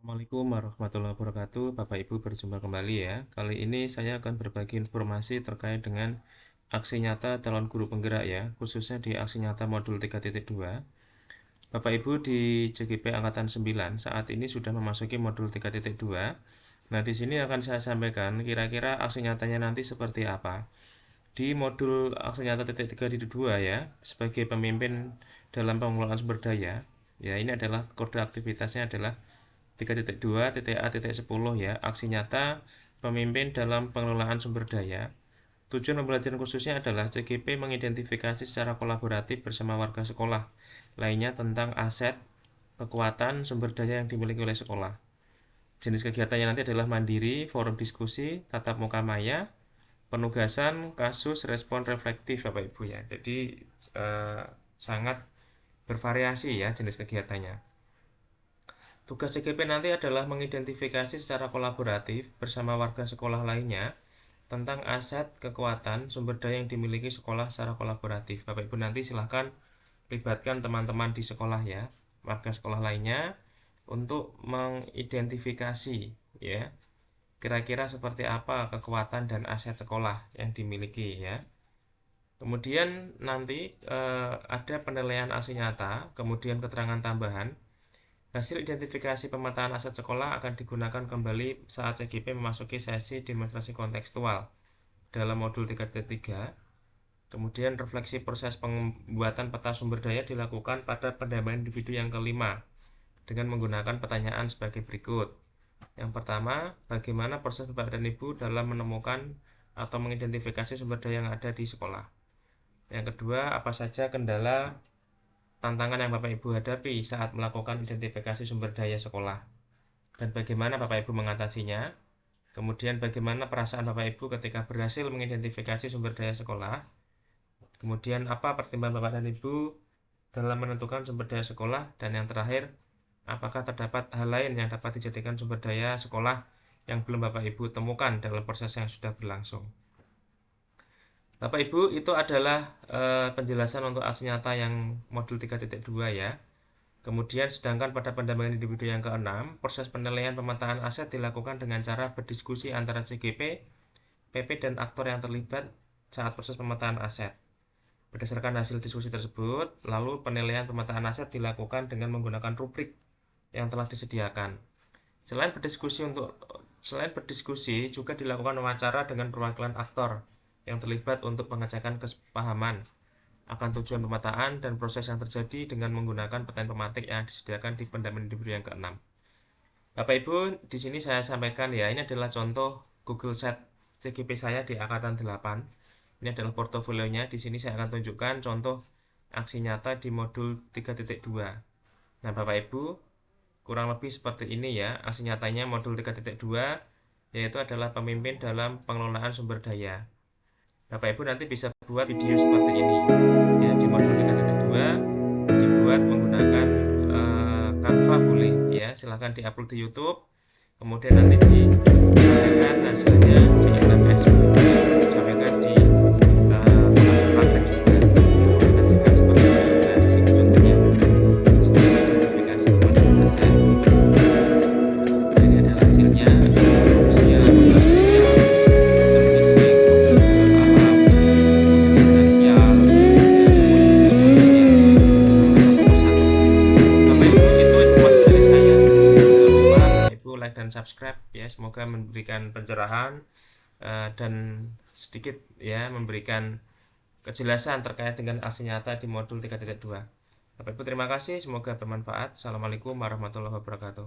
Assalamualaikum warahmatullahi wabarakatuh. Bapak Ibu berjumpa kembali ya. Kali ini saya akan berbagi informasi terkait dengan aksi nyata calon guru penggerak ya, khususnya di aksi nyata modul 3.2. Bapak Ibu di CGP Angkatan 9 saat ini sudah memasuki modul 3.2. Nah, di sini akan saya sampaikan kira-kira aksi nyatanya nanti seperti apa. Di modul aksi nyata titik 3.2 ya, sebagai pemimpin dalam pengelolaan sumber daya, ya ini adalah kode aktivitasnya adalah 3.2.A.10 ya, aksi nyata pemimpin dalam pengelolaan sumber daya. Tujuan pembelajaran khususnya adalah CGP mengidentifikasi secara kolaboratif bersama warga sekolah lainnya tentang aset, kekuatan, sumber daya yang dimiliki oleh sekolah. Jenis kegiatannya nanti adalah mandiri, forum diskusi, tatap muka maya, penugasan, kasus, respon reflektif Bapak Ibu ya. Jadi sangat bervariasi ya jenis kegiatannya. Tugas CGP nanti adalah mengidentifikasi secara kolaboratif bersama warga sekolah lainnya tentang aset, kekuatan, sumber daya yang dimiliki sekolah secara kolaboratif. Bapak Ibu nanti silahkan libatkan teman-teman di sekolah ya, warga sekolah lainnya untuk mengidentifikasi ya, kira-kira seperti apa kekuatan dan aset sekolah yang dimiliki ya. Kemudian nanti ada penilaian aksi nyata, kemudian keterangan tambahan. Hasil identifikasi pemetaan aset sekolah akan digunakan kembali saat CGP memasuki sesi demonstrasi kontekstual dalam modul 3.3. Kemudian refleksi proses pembuatan peta sumber daya dilakukan pada pendampingan individu yang kelima dengan menggunakan pertanyaan sebagai berikut. Yang pertama, bagaimana proses Bapak dan Ibu dalam menemukan atau mengidentifikasi sumber daya yang ada di sekolah? Yang kedua, apa saja kendala tantangan yang Bapak Ibu hadapi saat melakukan identifikasi sumber daya sekolah? Dan bagaimana Bapak Ibu mengatasinya? Kemudian bagaimana perasaan Bapak Ibu ketika berhasil mengidentifikasi sumber daya sekolah? Kemudian apa pertimbangan Bapak dan Ibu dalam menentukan sumber daya sekolah? Dan yang terakhir, apakah terdapat hal lain yang dapat dijadikan sumber daya sekolah yang belum Bapak Ibu temukan dalam proses yang sudah berlangsung? Bapak Ibu, itu adalah penjelasan untuk aksi nyata yang modul 3.2 ya. Kemudian sedangkan pada pendampingan individu yang keenam, proses penilaian pemetaan aset dilakukan dengan cara berdiskusi antara CGP, PP, dan aktor yang terlibat saat proses pemetaan aset. Berdasarkan hasil diskusi tersebut, lalu penilaian pemetaan aset dilakukan dengan menggunakan rubrik yang telah disediakan. Selain berdiskusi, juga dilakukan wawancara dengan perwakilan aktor yang terlibat untuk pengecekan kesepahaman akan tujuan pemetaan dan proses yang terjadi dengan menggunakan petain pematik yang disediakan di pendampingan individu yang keenam. Bapak Ibu, di sini saya sampaikan ya, ini adalah contoh Google Sheet CGP saya di angkatan 8. Ini adalah portofolionya. Di sini saya akan tunjukkan contoh aksi nyata di modul 3.2. Nah, Bapak Ibu, kurang lebih seperti ini ya, aksi nyatanya modul 3.2, yaitu adalah pemimpin dalam pengelolaan sumber daya. Bapak Ibu nanti bisa buat video seperti ini ya, di modul 3.2 dibuat menggunakan Canva boleh ya, silahkan diupload di YouTube, kemudian nanti disampaikan hasilnya di LMS, disampaikan di praktek juga, dipublikasikan seperti ini. Nah, di sini contohnya sudah dipublikasi kepada dosen. Ini adalah hasilnya, usia like dan subscribe ya, semoga memberikan pencerahan dan sedikit ya memberikan kejelasan terkait dengan aksi nyata di modul 3.2. Bapak Ibu terima kasih, semoga bermanfaat. Assalamualaikum warahmatullahi wabarakatuh.